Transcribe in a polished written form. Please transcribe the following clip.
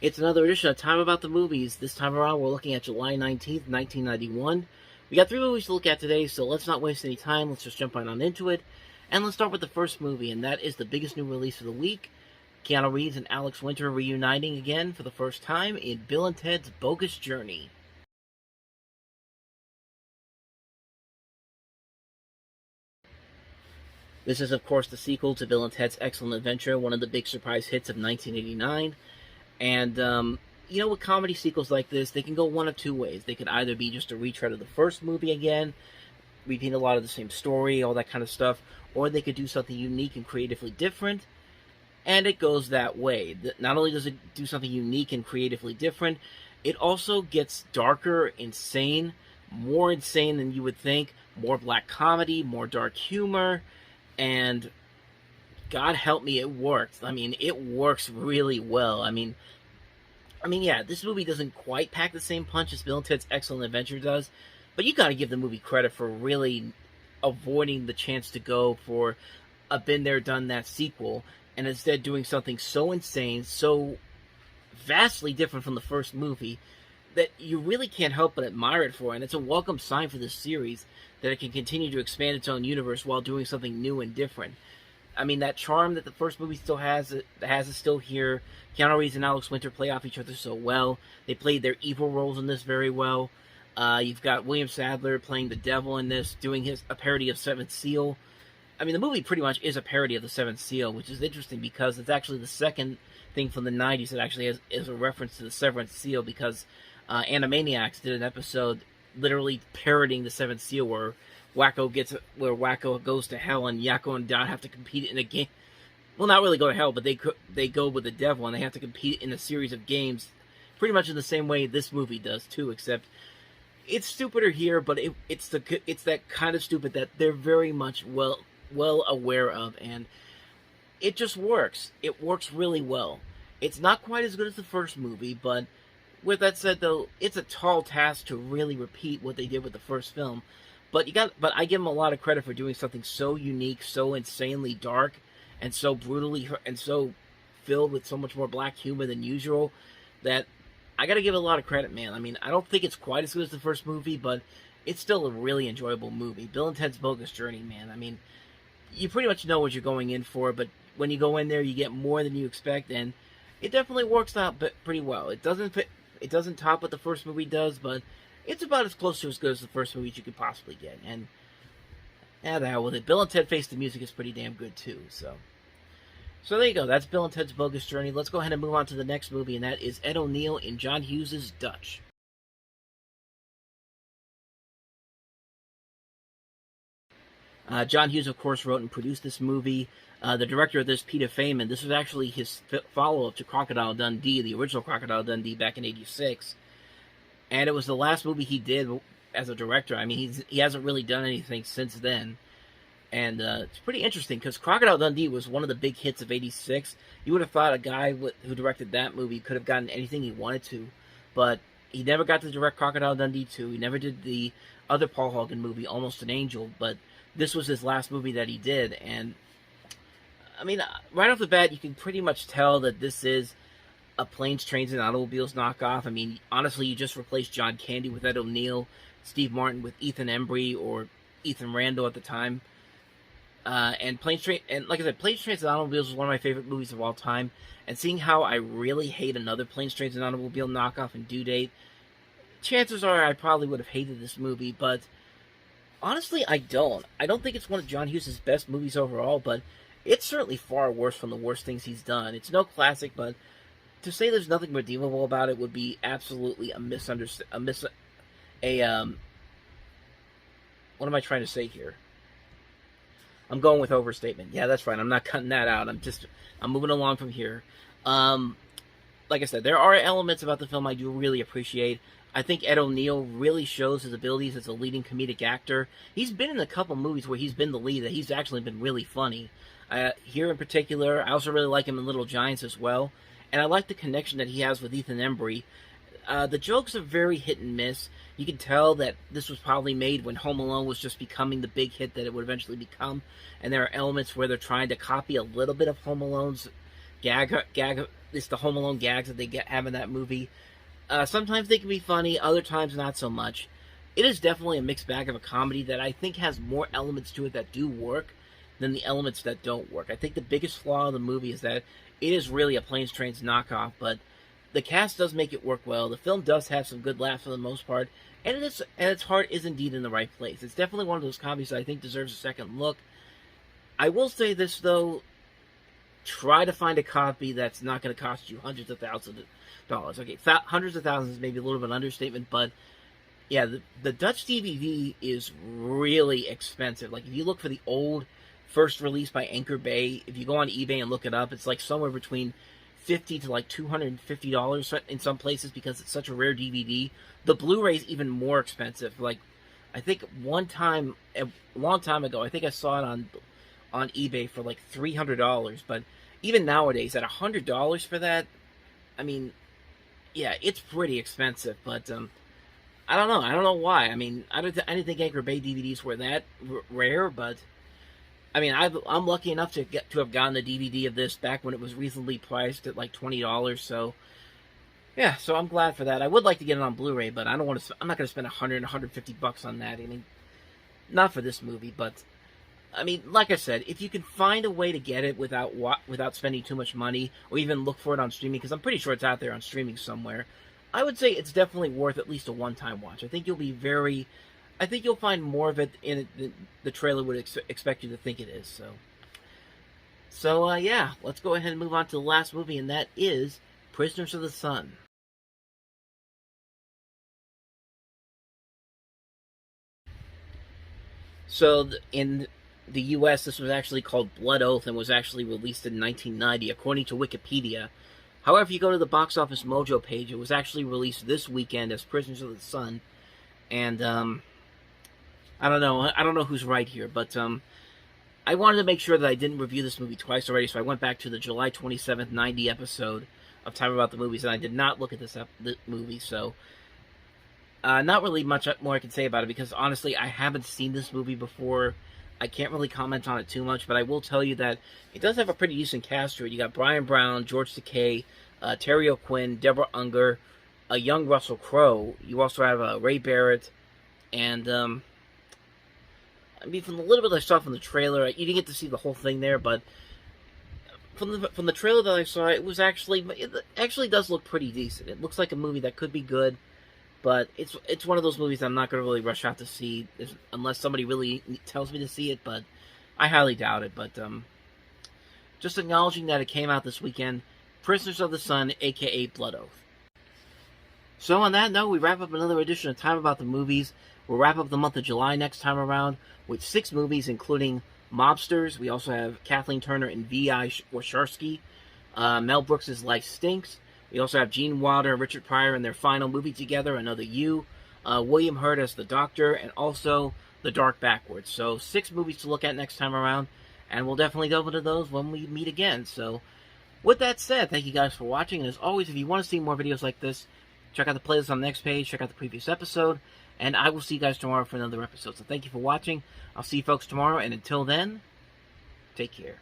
It's another edition of Time About the Movies. This time around, we're looking at July 19th, 1991. We got 3 movies to look at today, so let's not waste any time. Let's just jump right on into it. And let's start with the first movie, and that is the biggest new release of the week. Keanu Reeves and Alex Winter reuniting again for the first time in Bill and Ted's Bogus Journey. This is, of course, the sequel to Bill and Ted's Excellent Adventure, one of the big surprise hits of 1989. And, with comedy sequels like this, they can go one of two ways. They could either be just a retread of the first movie again, repeat a lot of the same story, all that kind of stuff, or they could do something unique and creatively different, and it goes that way. Not only does it do something unique and creatively different, it also gets darker, insane, more insane than you would think, more black comedy, more dark humor, and God help me, it works. I mean, it works really well. I mean, yeah, this movie doesn't quite pack the same punch as Bill and Ted's Excellent Adventure does, but you got to give the movie credit for really avoiding the chance to go for a been there, done that sequel, and instead doing something so insane, so vastly different from the first movie that you really can't help but admire it for. And it's a welcome sign for this series that it can continue to expand its own universe while doing something new and different. I mean, that charm that the first movie still has is still here. Keanu Reeves and Alex Winter play off each other so well. They played their evil roles in this very well. You've got William Sadler playing the devil in this, doing a parody of Seventh Seal. I mean, the movie pretty much is a parody of the Seventh Seal, which is interesting because it's actually the second thing from the 90s that actually is a reference to the Seventh Seal, because Animaniacs did an episode literally parodying the Seventh Seal where Wacko goes to hell and Yakko and Dot have to compete in a game. Well, not really go to hell, but they go with the devil and they have to compete in a series of games, pretty much in the same way this movie does too. Except it's stupider here, but it's that kind of stupid that they're very much well aware of, and it just works. It works really well. It's not quite as good as the first movie, but with that said, though, it's a tall task to really repeat what they did with the first film. But I give them a lot of credit for doing something so unique, so insanely dark, and so brutally, and so filled with so much more black humor than usual, that I gotta give it a lot of credit, man. I mean, I don't think it's quite as good as the first movie, but it's still a really enjoyable movie. Bill and Ted's Bogus Journey, man. I mean, you pretty much know what you're going in for, but when you go in there, you get more than you expect, and it definitely works out pretty well. It doesn't top what the first movie does, but it's about as close to as good as the first movie you could possibly get. And the hell with it. Bill and Ted Face the Music is pretty damn good too. So there you go. That's Bill and Ted's Bogus Journey. Let's go ahead and move on to the next movie, and that is Ed O'Neill in John Hughes' Dutch. John Hughes, of course, wrote and produced this movie. The director of this, Peter Feynman, this was actually his follow-up to Crocodile Dundee, the original Crocodile Dundee back in '86. And it was the last movie he did as a director. I mean, he hasn't really done anything since then. And it's pretty interesting, because Crocodile Dundee was one of the big hits of '86. You would have thought a guy who directed that movie could have gotten anything he wanted to. But he never got to direct Crocodile Dundee 2. He never did the other Paul Hogan movie, Almost an Angel. But this was his last movie that he did. And, I mean, right off the bat, you can pretty much tell that this is a Planes, Trains, and Automobiles knockoff. I mean, honestly, you just replaced John Candy with Ed O'Neill, Steve Martin with Ethan Embry, or Ethan Randall at the time. And Planes, Trains, and like I said, Planes, Trains, and Automobiles was one of my favorite movies of all time. And seeing how I really hate another Planes, Trains, and Automobile knockoff in Due Date, chances are I probably would have hated this movie, but honestly, I don't. I don't think it's one of John Hughes' best movies overall, but it's certainly far worse from the worst things he's done. It's no classic, but to say there's nothing redeemable about it would be absolutely a what am I trying to say here? I'm going with overstatement. Yeah, that's right. I'm not cutting that out. I'm moving along from here. Like I said, there are elements about the film I do really appreciate. I think Ed O'Neill really shows his abilities as a leading comedic actor. He's been in a couple movies where he's been the lead that he's actually been really funny. Here in particular, I also really like him in Little Giants as well. And I like the connection that he has with Ethan Embry. The jokes are very hit and miss. You can tell that this was probably made when Home Alone was just becoming the big hit that it would eventually become. And there are elements where they're trying to copy a little bit of Home Alone's gag it's the Home Alone gags that they have in that movie. Sometimes they can be funny, other times not so much. It is definitely a mixed bag of a comedy that I think has more elements to it that do work than the elements that don't work. I think the biggest flaw of the movie is that it is really a Planes, Trains knockoff, but the cast does make it work well. The film does have some good laughs for the most part, and its heart is indeed in the right place. It's definitely one of those comedies that I think deserves a second look. I will say this, though. Try to find a copy that's not going to cost you hundreds of thousands of dollars. Okay, hundreds of thousands is maybe a little bit of an understatement, but yeah, the Dutch DVD is really expensive. Like, if you look for the old first release by Anchor Bay, if you go on eBay and look it up, it's like somewhere between $50 to like $250 in some places because it's such a rare DVD. The Blu-ray is even more expensive. Like, I think one time, a long time ago, I think I saw it on eBay for like $300, but even nowadays, at $100 for that, I mean, yeah, it's pretty expensive, but I don't know why. I mean, I didn't think Anchor Bay DVDs were that rare, but I mean, I'm lucky enough to have gotten the DVD of this back when it was reasonably priced at like $20. So yeah, so I'm glad for that. I would like to get it on Blu-ray, but I'm not going to spend $150 on that. I mean, not for this movie, but I mean, like I said, if you can find a way to get it without spending too much money, or even look for it on streaming, because I'm pretty sure it's out there on streaming somewhere, I would say it's definitely worth at least a one-time watch. I think you'll find more of it in it than the trailer would expect you to think it is. So yeah, let's go ahead and move on to the last movie, and that is Prisoners of the Sun. So in the U.S., this was actually called Blood Oath and was actually released in 1990, according to Wikipedia. However, if you go to the Box Office Mojo page, it was actually released this weekend as Prisoners of the Sun. And I don't know who's right here, but I wanted to make sure that I didn't review this movie twice already, so I went back to the July 27th, 90 episode of Time About the Movies, and I did not look at this movie, so not really much more I can say about it, because honestly, I haven't seen this movie before. I can't really comment on it too much, but I will tell you that it does have a pretty decent cast to it. You got Brian Brown, George Takei, Terry O'Quinn, Deborah Unger, a young Russell Crowe. You also have Ray Barrett, and I mean, from the little bit I saw from the trailer, you didn't get to see the whole thing there, but from the trailer that I saw, it actually does look pretty decent. It looks like a movie that could be good. But it's one of those movies I'm not going to really rush out to see unless somebody really tells me to see it, but I highly doubt it. But just acknowledging that it came out this weekend, Prisoners of the Sun, a.k.a. Blood Oath. So on that note, we wrap up another edition of Time About the Movies. We'll wrap up the month of July next time around with 6 movies, including Mobsters. We also have Kathleen Turner and V.I. Warshawski. Mel Brooks' Life Stinks. We also have Gene Wilder and Richard Pryor in their final movie together, Another You. William Hurt as the Doctor, and also The Dark Backwards. So 6 movies to look at next time around, and we'll definitely delve into those when we meet again. So with that said, thank you guys for watching, and as always, if you want to see more videos like this, check out the playlist on the next page, check out the previous episode, and I will see you guys tomorrow for another episode. So thank you for watching. I'll see you folks tomorrow, and until then, take care.